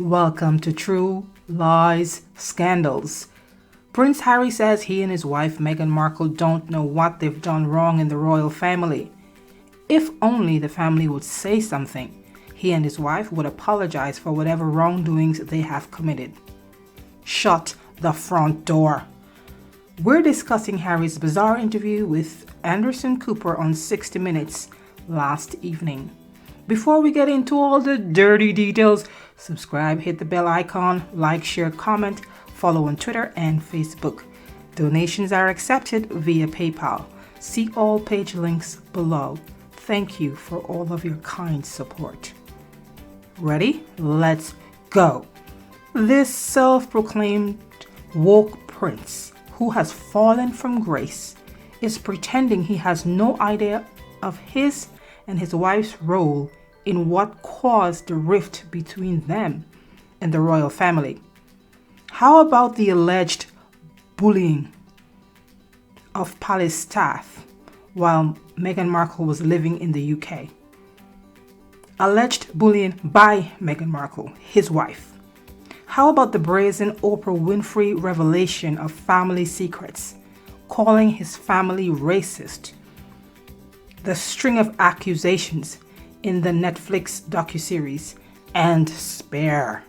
Welcome to True Lies Scandals. Prince Harry says he and his wife Meghan Markle don't know what they've done wrong in the royal family. If only the family would say something, he and his wife would apologize for whatever wrongdoings they have committed. Shut the front door. We're discussing Harry's bizarre interview with Anderson Cooper on 60 Minutes last evening. Before we get into all the dirty details, subscribe, hit the bell icon, like, share, comment, follow on Twitter and Facebook. Donations are accepted via PayPal. See all page links below. Thank you for all of your kind support. Ready? Let's go. This self-proclaimed woke prince who has fallen from grace is pretending he has no idea of his and his wife's role in what caused the rift between them and the royal family. How about the alleged bullying of palace staff while Meghan Markle was living in the UK? Alleged bullying by Meghan Markle, his wife. How about the brazen Oprah Winfrey revelation of family secrets, calling his family racist? The string of accusations in the Netflix docuseries, and spare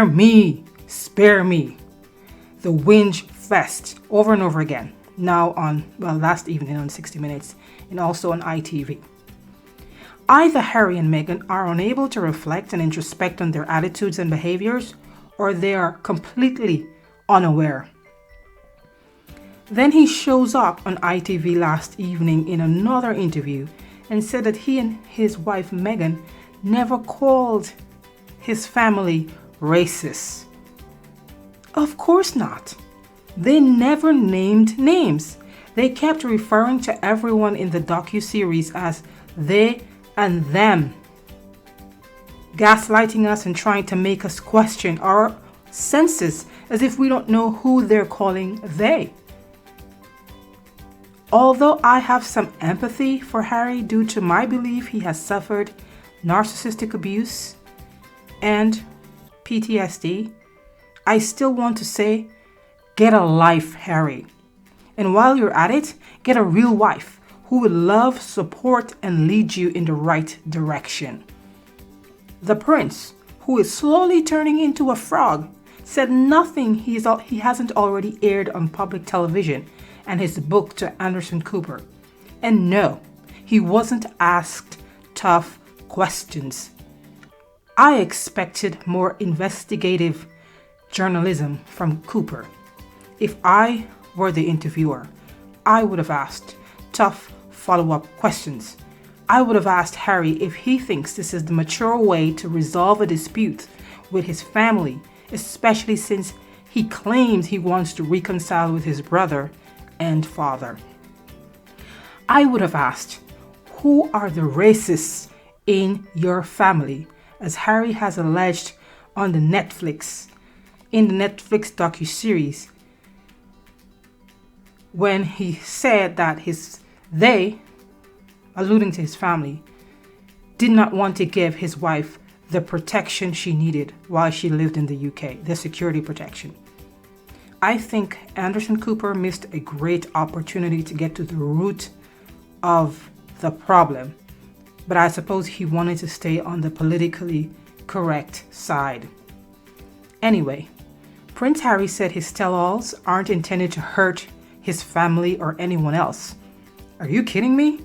me. The whinge fest over and over again, now last evening on 60 Minutes and also on ITV. Either Harry and Meghan are unable to reflect and introspect on their attitudes and behaviors, or they are completely unaware. Then he shows up on ITV last evening in another interview and said that he and his wife Meghan never called his family racist. Of course not. They never named names. They kept referring to everyone in the docuseries as they and them, gaslighting us and trying to make us question our senses as if we don't know who they're calling they. Although I have some empathy for Harry due to my belief he has suffered narcissistic abuse and PTSD, I still want to say, get a life, Harry. And while you're at it, get a real wife who will love, support, and lead you in the right direction. The prince, who is slowly turning into a frog, said nothing he hasn't already aired on public television and his book to Anderson Cooper. And no, he wasn't asked tough questions. I expected more investigative journalism from Cooper. If I were the interviewer, I would have asked tough follow-up questions. I would have asked Harry if he thinks this is the mature way to resolve a dispute with his family, especially since he claims he wants to reconcile with his brother and father. I would have asked, who are the racists in your family, as Harry has alleged in the Netflix docuseries, when he said that they, alluding to his family, did not want to give his wife the protection she needed while she lived in the UK, the security protection. I think Anderson Cooper missed a great opportunity to get to the root of the problem, but I suppose he wanted to stay on the politically correct side. Anyway, Prince Harry said his tell-alls aren't intended to hurt his family or anyone else. Are you kidding me?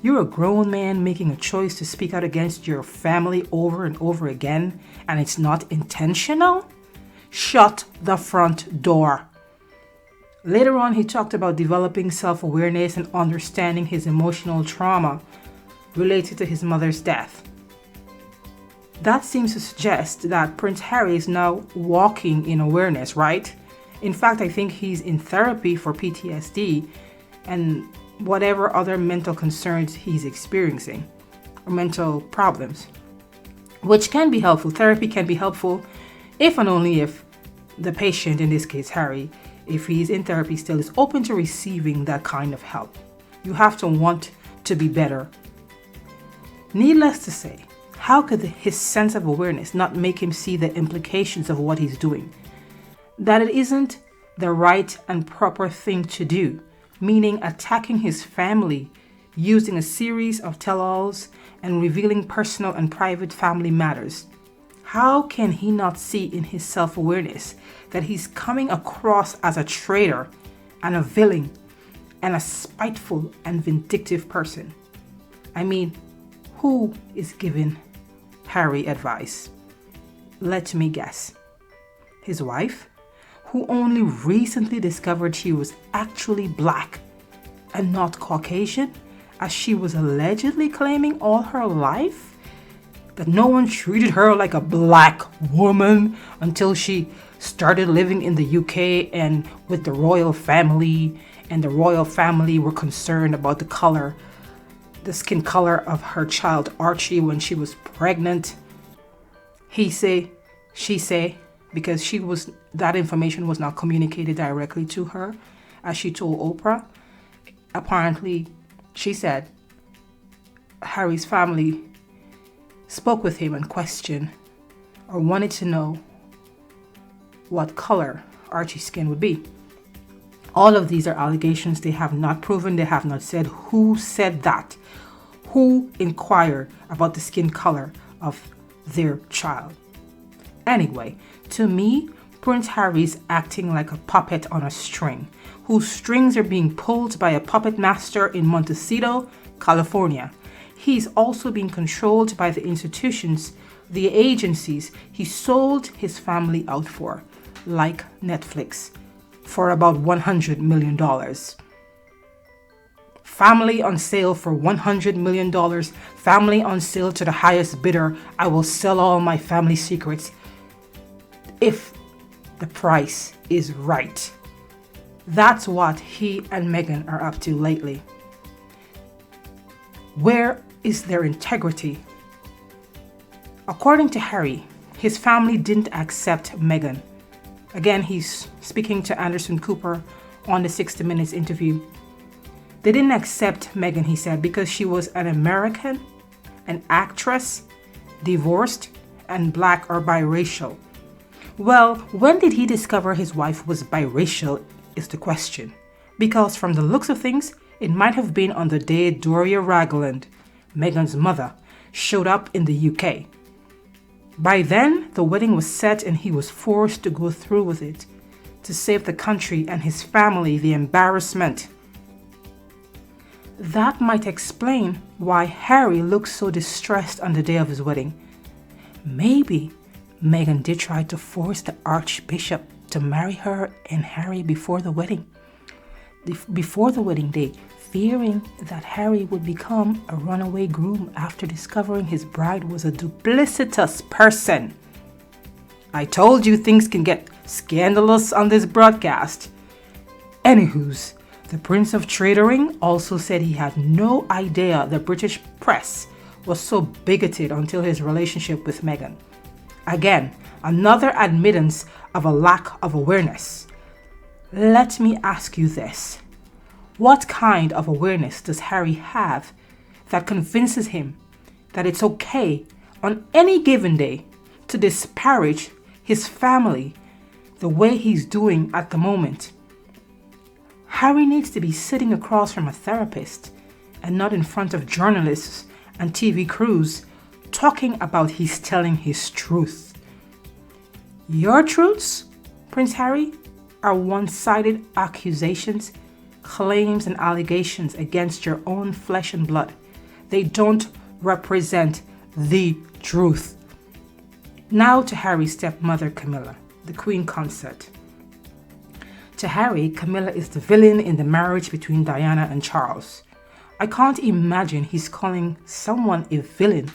You're a grown man making a choice to speak out against your family over and over again, and it's not intentional? Shut the front door. Later on, he talked about developing self-awareness and understanding his emotional trauma related to his mother's death. That seems to suggest that Prince Harry is now walking in awareness, right? In fact, I think he's in therapy for PTSD and whatever other mental concerns he's experiencing, or mental problems, which can be helpful. Therapy can be helpful if and only if the patient, in this case Harry, if he's in therapy still, is open to receiving that kind of help. You have to want to be better. Needless to say, How could his sense of awareness not make him see the implications of what he's doing? That it isn't the right and proper thing to do, meaning attacking his family using a series of tell-alls and revealing personal and private family matters. How can he not see in his self-awareness that he's coming across as a traitor and a villain and a spiteful and vindictive person? I mean, who is giving Harry advice? Let me guess. His wife, who only recently discovered she was actually black and not Caucasian, as she was allegedly claiming all her life? That no one treated her like a black woman until she started living in the UK and with the royal family, and the royal family were concerned about the skin color of her child Archie when she was pregnant. He say, she say, because that information was not communicated directly to her, as she told Oprah. Apparently, she said Harry's family spoke with him and questioned or wanted to know what color Archie's skin would be. All of these are allegations. They have not proven, they have not said who said that, who inquired about the skin color of their child. Anyway, to me, Prince Harry's acting like a puppet on a string, whose strings are being pulled by a puppet master in Montecito, California. He's also being controlled by the institutions, the agencies he sold his family out for, like Netflix, for about $100 million. Family on sale for $100 million. Family on sale to the highest bidder. I will sell all my family secrets if the price is right. That's what he and Meghan are up to lately. Where is their integrity? According to Harry, his family didn't accept Meghan. Again, he's speaking to Anderson Cooper on the 60 Minutes interview. They didn't accept Meghan, he said, because she was an American, an actress, divorced, and black or biracial. Well, when did he discover his wife was biracial is the question. Because from the looks of things, it might have been on the day Doria Ragland, Meghan's mother, showed up in the UK. By then, the wedding was set and he was forced to go through with it to save the country and his family the embarrassment. That might explain why Harry looked so distressed on the day of his wedding. Maybe Meghan did try to force the Archbishop to marry her and Harry before the wedding day, fearing that Harry would become a runaway groom after discovering his bride was a duplicitous person. I told you things can get scandalous on this broadcast. Anywho's, the Prince of Traitoring also said he had no idea the British press was so bigoted until his relationship with Meghan. Again, another admittance of a lack of awareness. Let me ask you this. What kind of awareness does Harry have that convinces him that it's okay on any given day to disparage his family the way he's doing at the moment? Harry needs to be sitting across from a therapist and not in front of journalists and TV crews talking about he's telling his truth. Your truths, Prince Harry, are one-sided accusations, claims, and allegations against your own flesh and blood. They don't represent the truth. Now to Harry's stepmother, Camilla, the Queen Consort. To Harry, Camilla is the villain in the marriage between Diana and Charles. I can't imagine he's calling someone a villain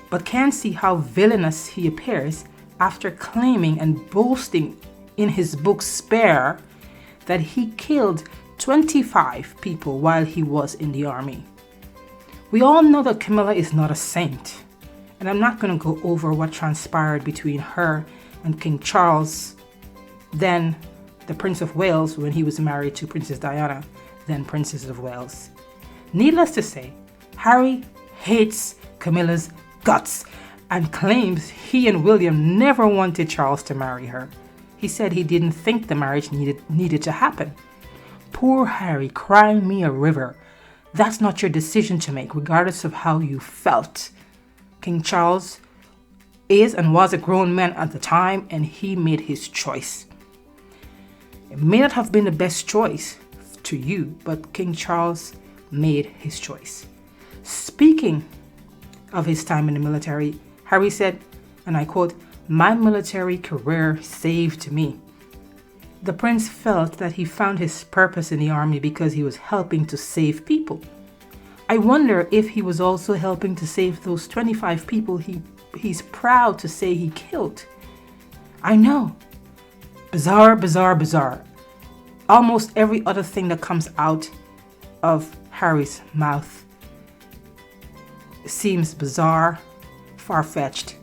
but can't see how villainous he appears after claiming and boasting in his book Spare that he killed 25 people while he was in the army. We all know that Camilla is not a saint, and I'm not going to go over what transpired between her and King Charles, then the Prince of Wales when he was married to Princess Diana, then Princess of Wales. Needless to say, Harry hates Camilla's guts and claims he and William never wanted Charles to marry her. He said he didn't think the marriage needed to happen. Poor Harry, crying me a river. That's not your decision to make, regardless of how you felt. King Charles is and was a grown man at the time, and he made his choice. It may not have been the best choice to you, but King Charles made his choice. Speaking of his time in the military, Harry said, and I quote, "My military career saved me." The prince felt that he found his purpose in the army because he was helping to save people. I wonder if he was also helping to save those 25 people he's proud to say he killed. I know. Bizarre, bizarre, bizarre. Almost every other thing that comes out of Harry's mouth seems bizarre, far-fetched,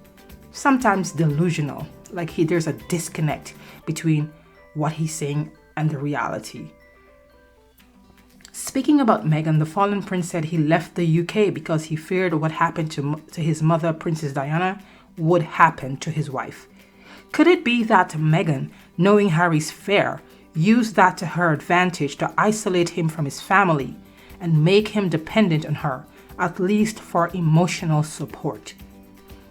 sometimes delusional, like there's a disconnect between what he's saying and the reality. Speaking about Meghan, the fallen prince said he left the UK because he feared what happened to his mother, Princess Diana, would happen to his wife. Could it be that Meghan, knowing Harry's fear, used that to her advantage to isolate him from his family and make him dependent on her, at least for emotional support?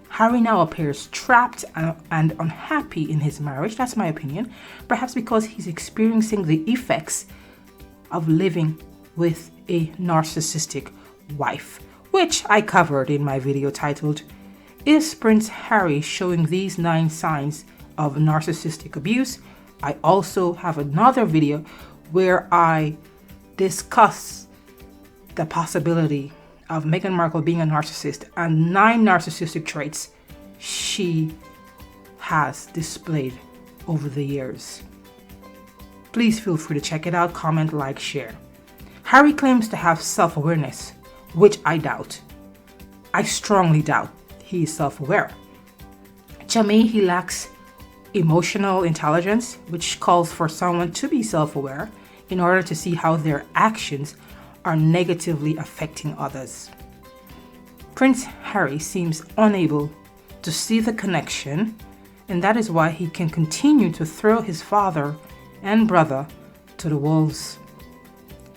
Harry now appears trapped and unhappy in his marriage, that's my opinion, perhaps because he's experiencing the effects of living with a narcissistic wife, which I covered in my video titled, "Is Prince Harry Showing These 9 Signs of Narcissistic Abuse?" I also have another video where I discuss the possibility of Meghan Markle being a narcissist and 9 narcissistic traits she has displayed over the years. Please feel free to check it out, comment, like, share. Harry claims to have self-awareness, which I doubt. I strongly doubt he is self-aware. To me, he lacks emotional intelligence, which calls for someone to be self-aware in order to see how their actions are negatively affecting others. Prince Harry seems unable to see the connection, and that is why he can continue to throw his father and brother to the wolves.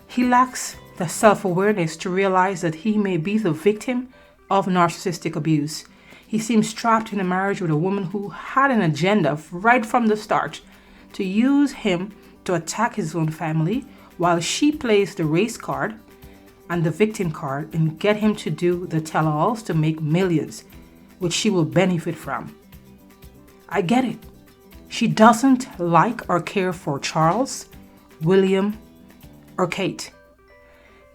He lacks the self-awareness to realize that he may be the victim of narcissistic abuse. He seems trapped in a marriage with a woman who had an agenda right from the start to use him to attack his own family, while she plays the race card and the victim card and get him to do the tell-alls to make millions, which she will benefit from. I get it. She doesn't like or care for Charles, William, or Kate.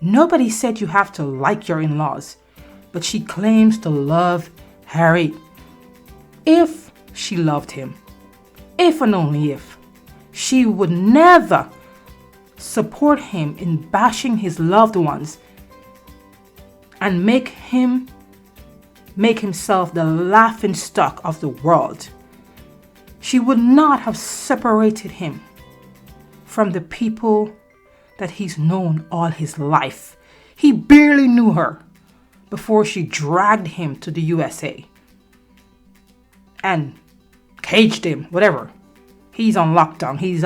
Nobody said you have to like your in-laws, but she claims to love Harry. If she loved him, if and only if, she would never support him in bashing his loved ones and make himself the laughingstock of the world. She would not have separated him from the people that he's known all his life. He barely knew her before she dragged him to the USA and caged him, whatever. He's on lockdown. He's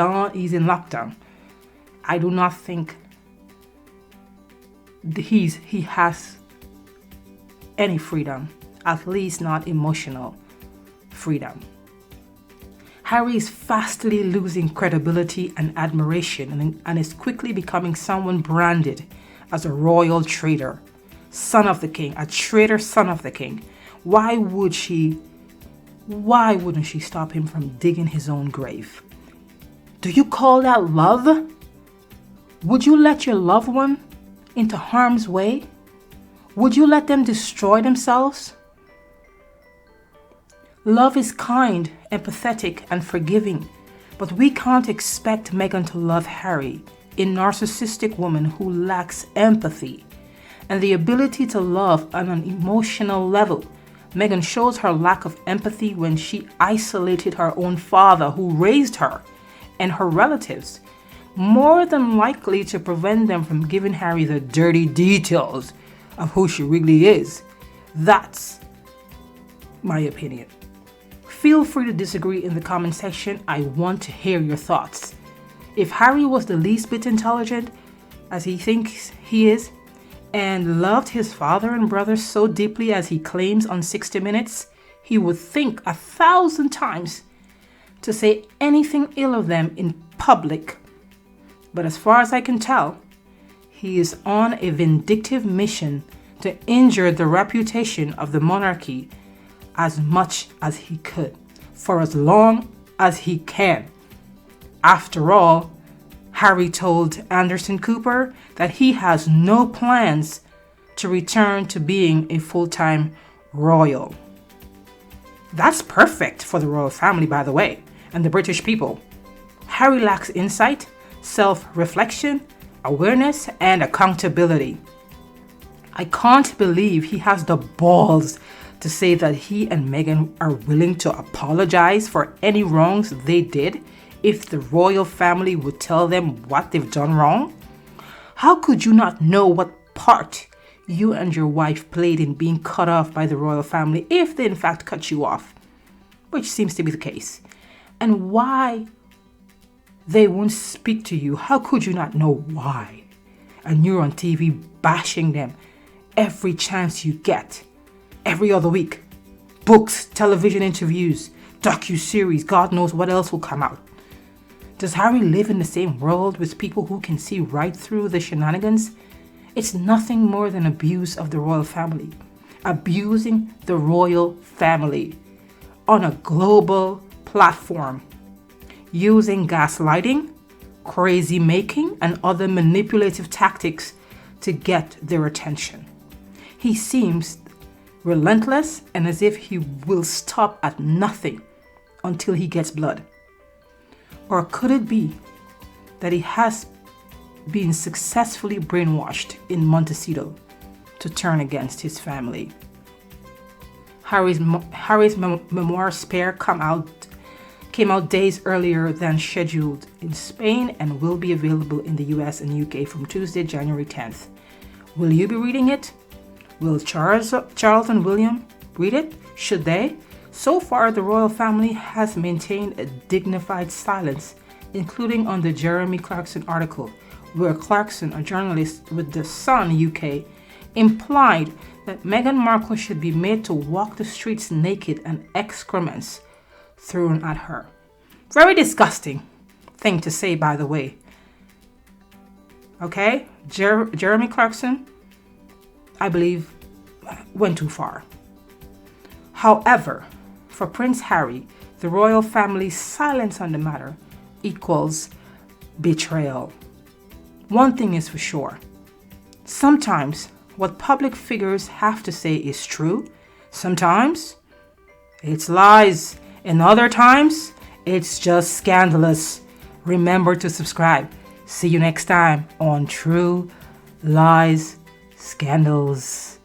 in lockdown. I do not think he has any freedom, at least not emotional freedom. Harry is fastly losing credibility and admiration and is quickly becoming someone branded as a royal traitor, son of the king, a traitor son of the king. Why wouldn't she stop him from digging his own grave? Do you call that love? Would you let your loved one into harm's way? Would you let them destroy themselves? Love is kind, empathetic, and forgiving, but we can't expect Meghan to love Harry, a narcissistic woman who lacks empathy and the ability to love on an emotional level. Meghan shows her lack of empathy when she isolated her own father who raised her and her relatives, more than likely to prevent them from giving Harry the dirty details of who she really is. That's my opinion. Feel free to disagree in the comment section. I want to hear your thoughts. If Harry was the least bit intelligent, as he thinks he is, and loved his father and brother so deeply as he claims on 60 Minutes, he would think 1,000 times to say anything ill of them in public. But as far as I can tell, he is on a vindictive mission to injure the reputation of the monarchy as much as he could, for as long as he can. After all, Harry told Anderson Cooper that he has no plans to return to being a full-time royal. That's perfect for the royal family, by the way, and the British people. Harry lacks insight, self-reflection, awareness, and accountability. I can't believe he has the balls to say that he and Meghan are willing to apologize for any wrongs they did if the royal family would tell them what they've done wrong. How could you not know what part you and your wife played in being cut off by the royal family if they in fact cut you off, which seems to be the case, and why they won't speak to you? How could you not know why? And you're on TV bashing them every chance you get, every other week. Books, television interviews, docu-series, God knows what else will come out. Does Harry live in the same world with people who can see right through the shenanigans? It's nothing more than abuse of the royal family. Abusing the royal family on a global platform, using gaslighting, crazy making, and other manipulative tactics to get their attention. He seems relentless and as if he will stop at nothing until he gets blood. Or could it be that he has been successfully brainwashed in Montecito to turn against his family? Harry's memoir Spare came out days earlier than scheduled in Spain and will be available in the US and UK from Tuesday, January 10th. Will you be reading it? Will Charles and William read it? Should they? So far, the royal family has maintained a dignified silence, including on the Jeremy Clarkson article, where Clarkson, a journalist with The Sun UK, implied that Meghan Markle should be made to walk the streets naked and excrements thrown at her. Very disgusting thing to say, by the way. Okay? Jeremy Clarkson, I believe, went too far. However, for Prince Harry, the royal family's silence on the matter equals betrayal. One thing is for sure. Sometimes what public figures have to say is true. Sometimes it's lies. And other times it's just scandalous. Remember to subscribe. See you next time on True Lies Scandals.